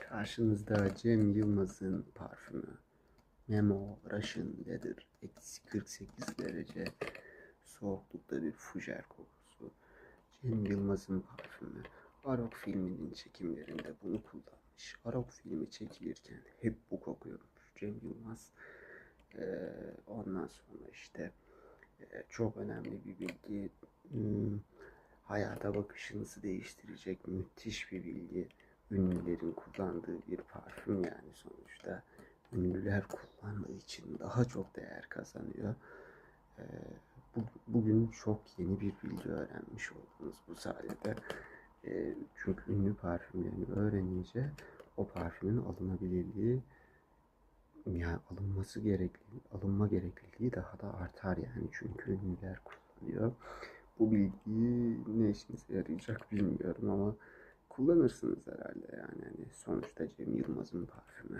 Karşınızda Cem Yılmaz'ın parfümü. Memo Russian Leather. Eksi 48 derece soğuklukta bir fujer kokusu. Cem Yılmaz'ın parfümü. Arok filminin çekimlerinde bunu kullanmış. Arok filmi çekilirken hep bu kokuyormuş Cem Yılmaz. Ondan sonra işte çok önemli bir bilgi. Hayata bakışınızı değiştirecek müthiş bir bilgi. Ünlülerin kullandığı bir parfüm yani sonuçta. Ünlüler kullandığı için daha çok değer kazanıyor. Ee, Bugün çok yeni bir bilgi öğrenmiş oldunuz bu sayede. Çünkü ünlü parfümlerini öğrenince o parfümün alınabilirliği, yani alınma gerekliliği daha da artar yani, çünkü ünlüler kullanıyor. Bu bilgi ne işinize yarayacak bilmiyorum ama kullanırsınız herhalde yani. Hani sonuçta Cem Yılmaz'ın parfümü.